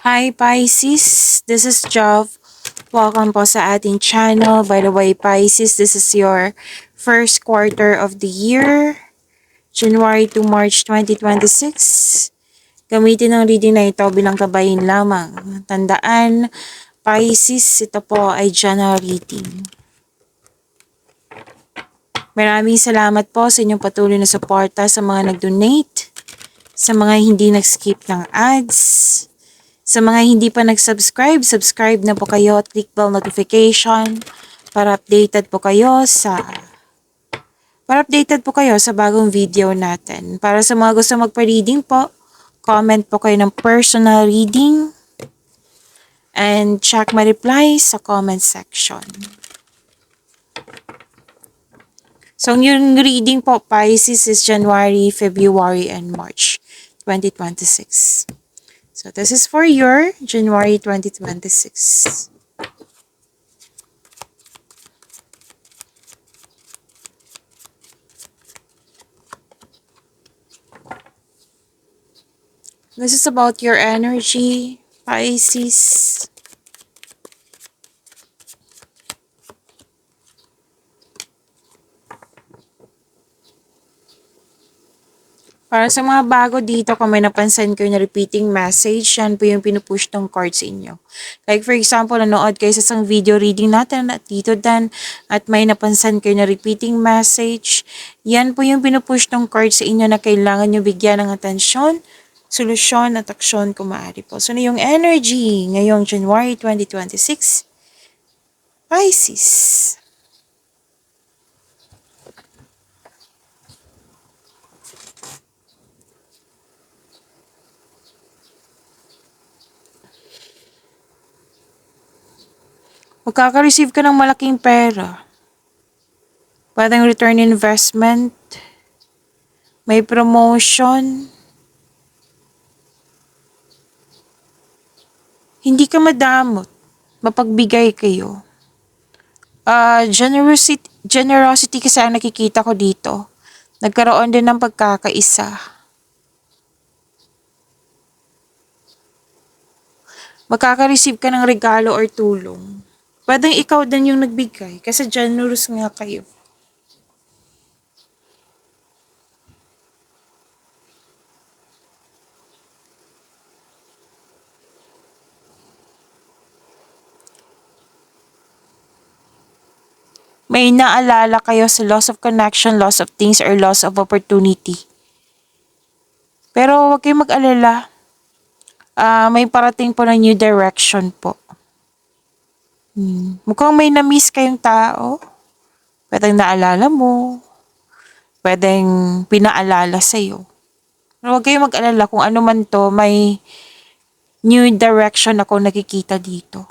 Hi Pisces, this is Jov. Welcome po sa ating channel. By the way, Pisces, this is your first quarter of the year, January to March 2026. Gamitin ang reading na ito bilang kabayin lamang. Tandaan, Pisces, ito po ay general reading. Maraming salamat po sa inyong patuloy na suporta sa mga nag-donate, sa mga hindi nag-skip ng ads, sa mga hindi pa nag-subscribe, subscribe na po kayo at click bell notification para updated po kayo sa bagong video natin. Para sa mga gusto magpa-reading po, comment po kayo ng personal reading and check my replies sa comment section. So, yung reading po, Pisces, is January, February, and March 2026. So, this is for your January 2026. This is about your energy, Pisces. Para sa mga bago dito, kung may napansin kayo na repeating message, yan po yung pinupush ng card sa inyo. Like for example, nanood kayo sa isang video reading natin at dito dan at may napansin kayo na repeating message, yan po yung pinupush ng card sa inyo na kailangan nyo bigyan ng atensyon, solusyon at aksyon kung maaari po. So, na yung energy ngayong January 2026, Pisces. Magkaka-receive ka ng malaking pera. Pwedeng return investment. May promotion. Hindi ka madamot. Mapagbigay kayo. Generosity kasi ang nakikita ko dito. Nagkaroon din ng pagkakaisa. Makaka-receive ka ng regalo or tulong. Pwedeng ikaw din yung nagbigay kasi generous nga kayo. May naalala kayo sa loss of connection, loss of things, or loss of opportunity. Pero huwag kayong mag-alala. May parating po na new direction po. Mukhang may na-miss kayong tao. Pwedeng naalala mo. Pwedeng pinaalala sa'yo. Pero huwag kayong mag-alala kung ano man to, may new direction ako nakikita dito.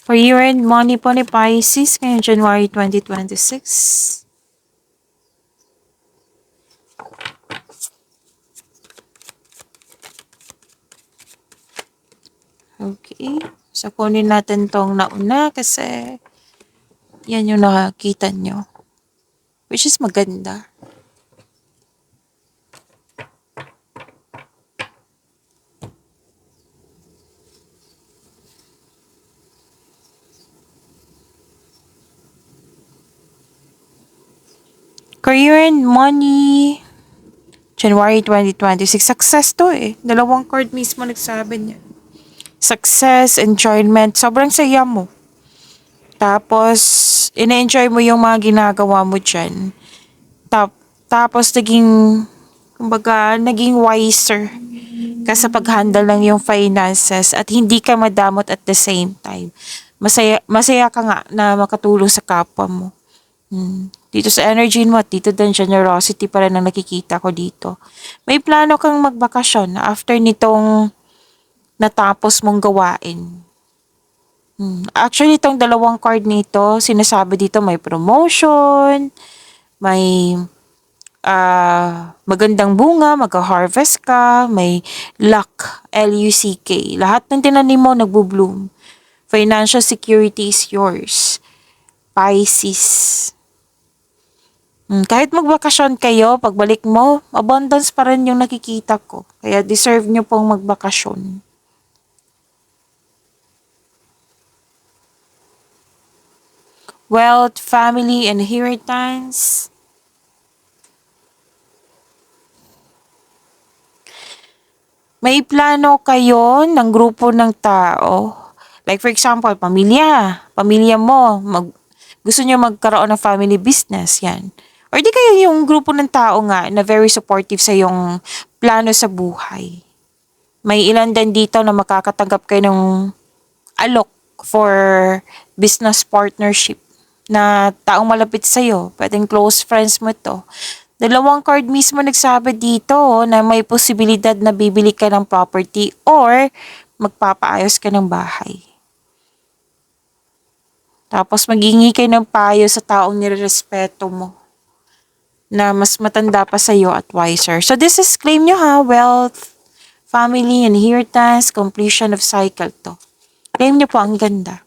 For year and money po ni Pisces ngayong January 2026. Okay. So, kunin natin tong nauna kasi yan yung nakakita nyo. Which is maganda. Career and money. January 2026. Success to eh. Dalawang card mismo nagsabi niya. Success, enjoyment. Sobrang saya mo. Tapos, ina-enjoy mo yung mga ginagawa mo dyan. Tapos, naging wiser ka sa pag-handle ng yung finances at hindi ka madamot at the same time. Masaya ka nga na makatulong sa kapwa mo. Dito sa energy mo at dito din generosity pa rin ang nakikita ko dito. May plano kang magbakasyon after nitong natapos mong gawain. Actually, itong dalawang card nito, sinasabi dito may promotion, may magandang bunga, mag-harvest ka, may luck, L-U-C-K. Lahat ng tinanim mo nagbo-bloom. Financial security is yours. Pisces. Kahit magbakasyon kayo, pagbalik mo, abundance pa rin yung nakikita ko. Kaya deserve nyo pong magbakasyon. Wealth, family, inheritance. May plano kayo ng grupo ng tao. Like for example, pamilya. Pamilya mo, gusto nyo magkaroon ng family business, yan. Or di kayo yung grupo ng tao nga na very supportive sa yung plano sa buhay. May ilan din dito na makakatanggap kayo ng alok for business partnership na taong malapit sa'yo. Pwedeng close friends mo to. Dalawang card mismo nagsabi dito na may posibilidad na bibili ka ng property or magpapaayos ka ng bahay. Tapos maghingi kayo ng payo sa taong nirerespeto mo na mas matanda pa sa'yo at wiser. So this is claim nyo ha, wealth, family, inheritance, completion of cycle to. Claim nyo po, ang ganda.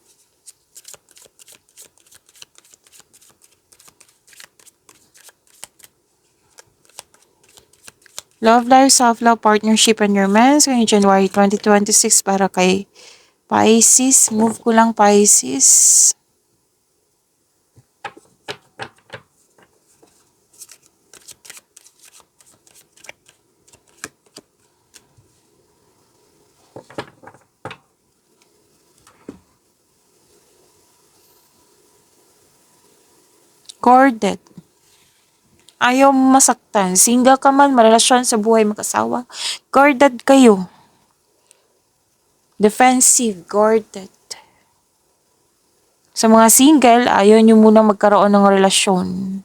Love life, self-love, partnership, and romance ngayong January 2026 para kay Pisces. Move ko lang, Pisces. Guarded. Ayaw masaktan. Single ka man, marelasyon sa buhay mag-asawa. Guarded kayo. Defensive, guarded. Sa mga single, ayaw nyo muna magkaroon ng relasyon.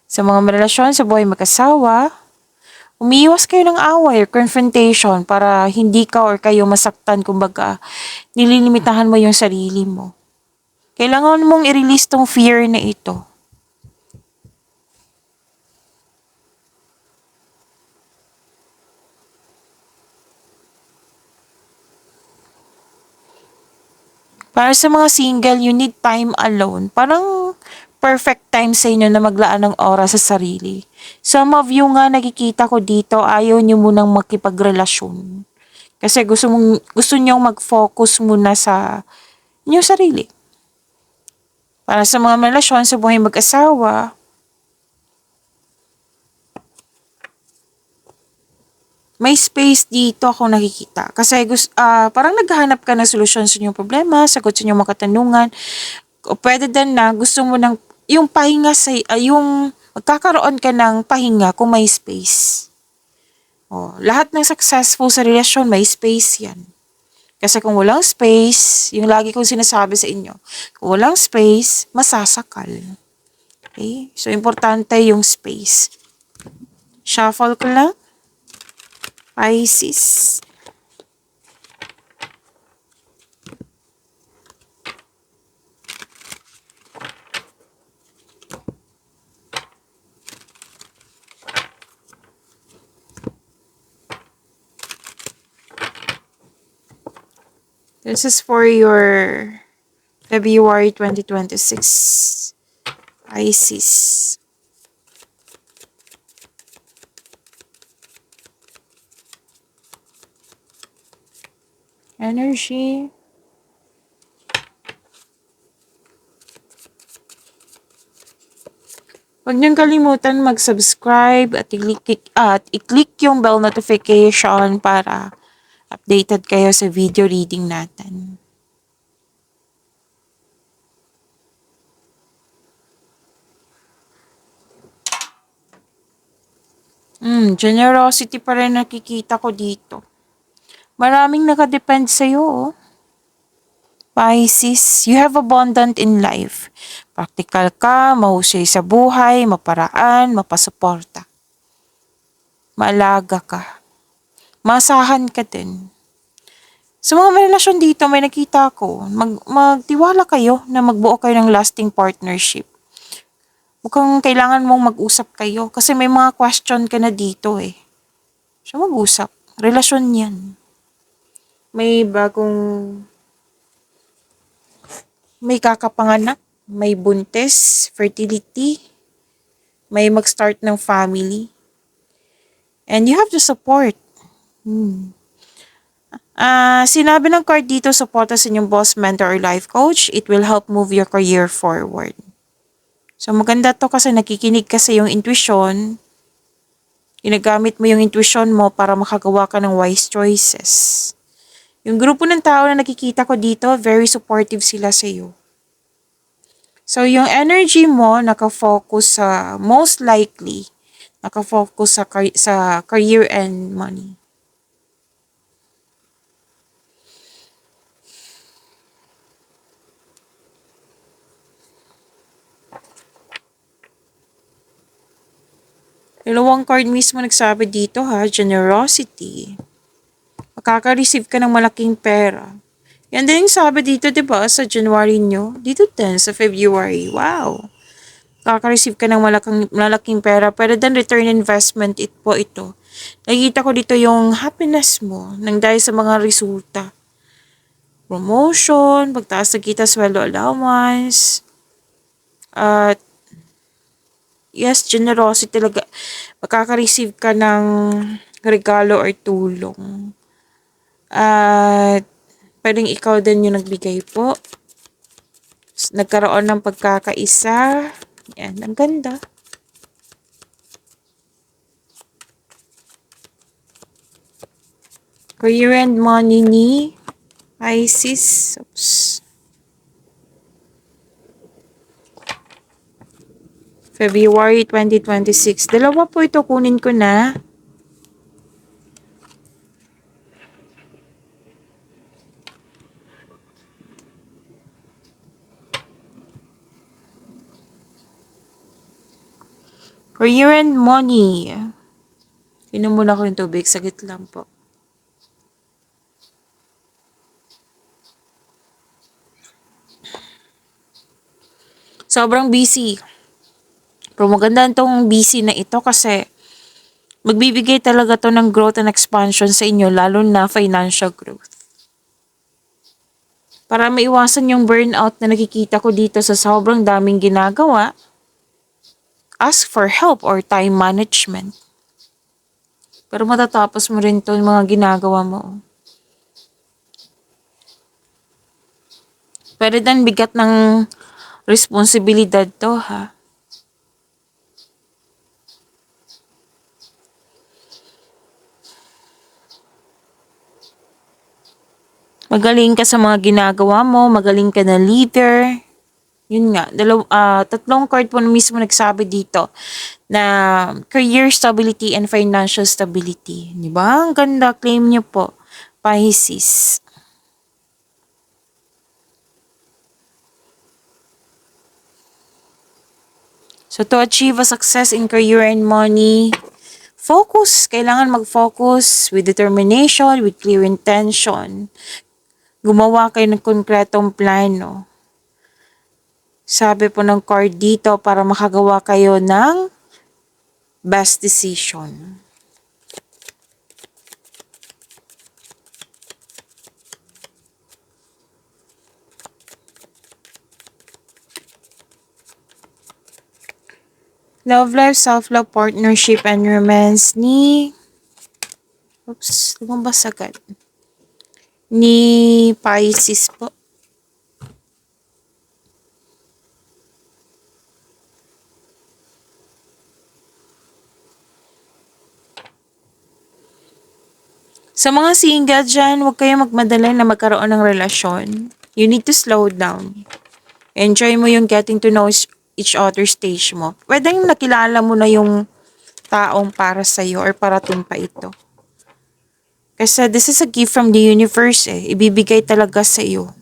Sa mga relasyon sa buhay mag-asawa, umiiwas kayo ng away or confrontation para hindi ka or kayo masaktan. Kumbaga, nililimitahan mo yung sarili mo. Kailangan mong i-release tong fear na ito. Para sa mga single, you need time alone. Parang perfect time sa inyo na maglaan ng oras sa sarili. Some of you nga nakikita ko dito, ayaw nyo munang makipagrelasyon. Kasi gusto nyo mag-focus muna sa inyong sarili. Para sa mga relasyon sa buhay mag-asawa, may space dito ako nakikita. Kasi parang naghahanap ka ng solusyon sa inyong problema, sagot sa inyong mga katanungan. O pwede din na gusto mo ng yung pahinga yung magkakaroon ka ng pahinga kung may space. Lahat ng successful sa relasyon may space yan. Kasi kung walang space, yung lagi kong sinasabi sa inyo, kung walang space, masasakal. Okay? So, importante yung space. Shuffle ko lang. Pisces. This is for your February 2026. Pisces. Energy. Huwag niyong kalimutan mag-subscribe at i-click yung bell notification para updated kayo sa video reading natin. Generosity pa rin nakikita ko dito. Maraming nakadepend sa'yo, oh. Pisces, you have abundant in life. Practical ka, mahusay sa buhay, maparaan, mapasuporta. Maalaga ka. Masahan ka din. Sa mga relasyon dito, may nakita ko, magtiwala kayo na magbuo kayo ng lasting partnership. Mukhang kailangan mong mag-usap kayo kasi may mga question ka na dito eh. So mag-usap. Relasyon yan. May kakapanganak, may buntis, fertility. May mag-start ng family. And you have to support. Sinabi ng card dito, suporta sa inyong boss, mentor, or life coach. It will help move your career forward. So maganda to kasi nakikinig ka sa iyong intuition. Ginagamit mo yung intuition mo para makagawa ka ng wise choices. Yung grupo ng tao na nakikita ko dito, very supportive sila sa iyo. So yung energy mo nakafocus sa, most likely, nakafocus sa career and money. Dalawang card mismo nagsabi dito ha, generosity. Makaka-receive ka ng malaking pera. Yan din yung sabi dito, di ba, sa January nyo. Dito din, sa February. Wow. Makaka-receive ka ng malaking pera. Pero then return investment ito. Nakikita ko dito yung happiness mo nang dahil sa mga resulta. Promotion, pagtaas ng kita, sweldo allowance. At yes, generosity talaga. Makaka-receive ka ng regalo or tulong. At pwedeng ikaw din yung nagbigay po. Nagkaroon ng pagkakaisa. Yan, ang ganda. Career and money ni Pisces. Oops. February 2026. Dalawa po ito, kunin ko na. Career and money. Inom muna ko yung tubig. Saglit lang po. Sobrang busy. Pero maganda itong busy na ito kasi magbibigay talaga to ng growth and expansion sa inyo, lalo na financial growth. Para maiwasan yung burnout na nakikita ko dito sa sobrang daming ginagawa, ask for help or time management. Pero matatapos mo rin to yung mga ginagawa mo. Pero dan bigat ng responsibilidad to ha. Magaling ka sa mga ginagawa mo, magaling ka na leader. Yun nga, tatlong card po na mismo nagsabi dito na career stability and financial stability. Di ba? Ang ganda, claim niyo po. Pisces. So to achieve a success in career and money, focus. Kailangan mag-focus with determination, with clear intention. Gumawa kayo ng konkretong plano. Sabi po ng card dito para makagawa kayo ng best decision. Love life, self-love, partnership, and romance ni... Oops, lumabas agad. Ni Pisces po. Sa mga single dyan, huwag kayo magmadali na magkaroon ng relasyon. You need to slow down. Enjoy mo yung getting to know each other stage mo. Pwedeng nakilala mo na yung taong para sa'yo or parating pa ito. Kasi this is a gift from the universe eh. Ibibigay talaga sa iyo.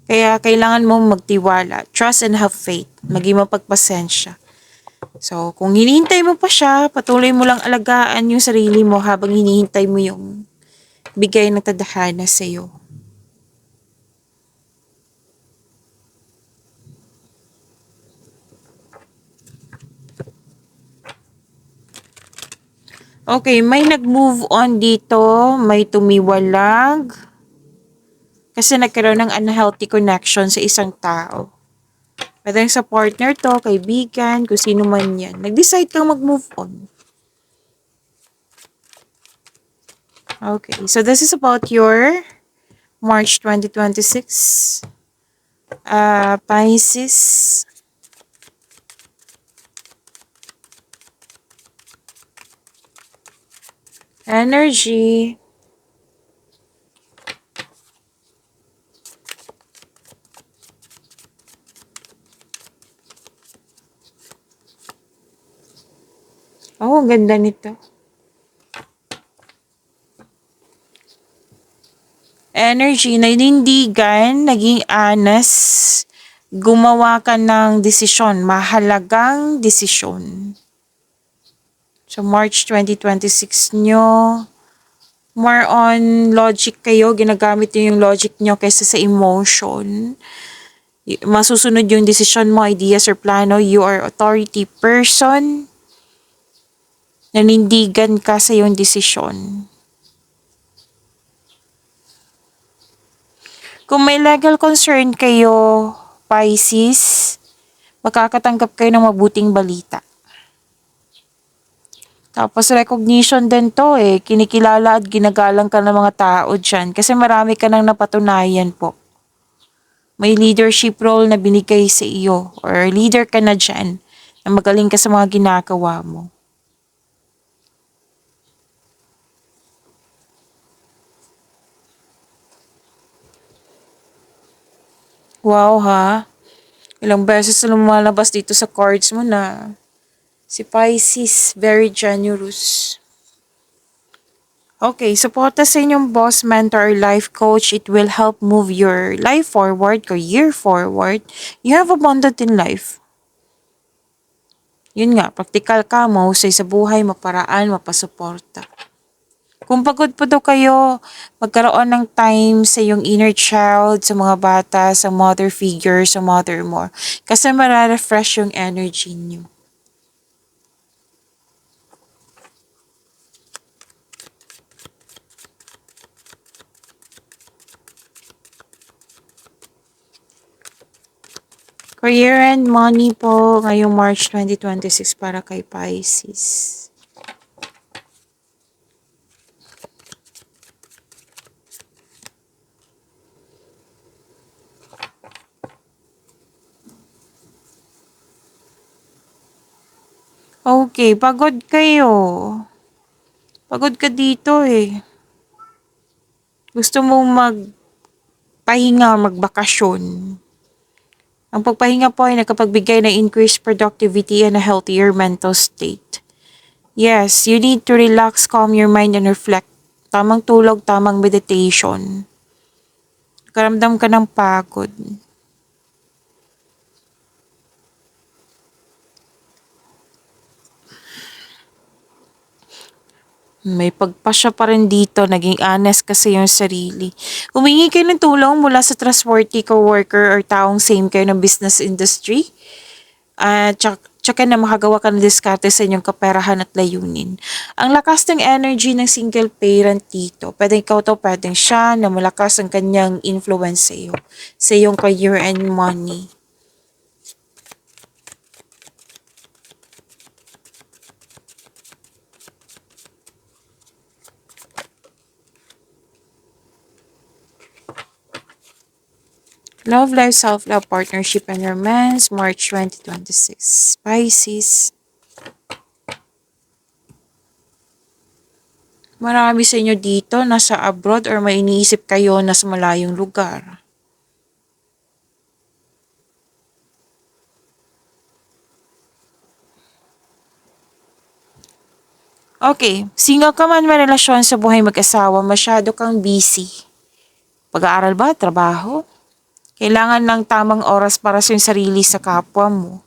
Kaya kailangan mong magtiwala. Trust and have faith. Maging mapagpasensya. So, kung hinihintay mo pa siya, patuloy mo lang alagaan yung sarili mo habang hinihintay mo yung bigay ng tadhana sa iyo. Okay, may nag-move on dito, may tumiwalag. Kasi nagkaroon ng unhealthy connection sa isang tao. Pwede sa partner to, kaibigan, kung sino man yan. Nag-decide kang mag-move on. Okay, so this is about your March 2026. Pisces. Energy. Oh, ang ganda nito. Energy, nanindigan, naging honest, gumawa ka ng desisyon, mahalagang desisyon. So, March 2026 nyo, more on logic kayo, ginagamit nyo yung logic nyo kaysa sa emotion. Masusunod yung desisyon mo, ideas or plano, you are authority person, nanindigan ka sa yung desisyon. Kung may legal concern kayo, Pisces, makakatanggap kayo ng mabuting balita. Tapos recognition din to eh. Kinikilala at ginagalang ka ng mga tao dyan. Kasi marami ka nang napatunayan po. May leadership role na binigay sa iyo. Or leader ka na dyan. Na magaling ka sa mga ginagawa mo. Wow ha. Ilang beses na lumalabas dito sa cards mo na si Pisces, very generous. Okay, suporta sa inyong boss, mentor, or life coach. It will help move your life forward, career forward. You have abundant in life. Yun nga, praktikal ka, mahusay sa buhay, maparaan, mapasuporta. Kung pagod po daw kayo, magkaroon ng time sa yung inner child, sa mga bata, sa mother figure, sa mother more. Kasi mararefresh yung energy niyo. Career and money po ngayong March 2026 para kay Pisces. Okay, pagod kayo. Pagod ka dito eh. Gusto mong magpahinga, magbakasyon. Ang pagpahinga po ay nakapagbigay ng increased productivity and a healthier mental state. Yes, you need to relax, calm your mind, and reflect. Tamang tulog, tamang meditation. Karamdam ka ng pagod. May pagpasya pa rin dito, naging honest kasi yung sarili. Humingi kayo ng tulong mula sa trustworthy co-worker or taong same kayo ng business industry. Tsaka na makagawa ka ng diskarte sa inyong kaperahan at layunin. Ang lakas ng energy ng single parent dito. Pwedeng ikaw to, pwedeng siya, na malakas ang kanyang influence sa iyo. Sa iyong career and money. Love, life, self-love, partnership, and romance, March 2026. Pisces. Marami sa inyo dito nasa abroad or may iniisip kayo na sa malayong lugar. Okay, single ka man may relasyon sa buhay mag-asawa, masyado kang busy. Pag-aaral ba? Trabaho? Kailangan ng tamang oras para sa iyong sarili sa kapwa mo.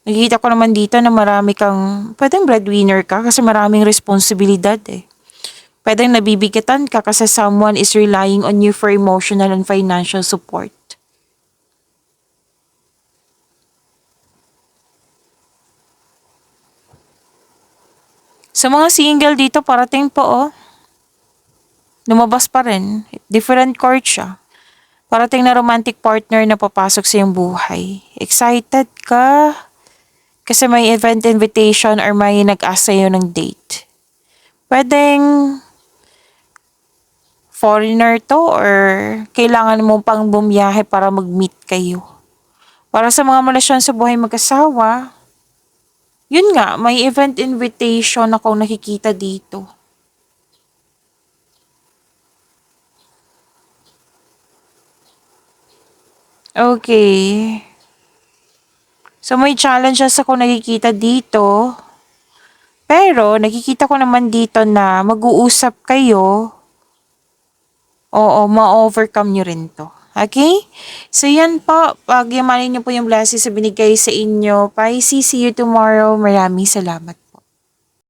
Nakikita ko naman dito na marami kang, pwedeng breadwinner ka kasi maraming responsibilidad eh. Pwedeng nabibigatan ka kasi someone is relying on you for emotional and financial support. Sa mga single dito, parating po oh. Lumabas pa rin. Different court siya. parating na romantic partner na papasok sa iyong buhay. Excited ka? Kasi may event invitation or may nag-ask sa'yo ng date. Pwedeng foreigner to or kailangan mo pang bumiyahe para mag-meet kayo. Para sa mga malasyon sa buhay mag-asawa, yun nga, may event invitation akong nakikita dito. Okay. So may challenges ako nakikita dito. Pero nakikita ko naman dito na mag-uusap kayo. Oo, ma-overcome nyo rin to. Okay? So yan po, pagyamanin nyo po yung blessings sa binigay sa inyo. Pisces, see you tomorrow. Maraming salamat.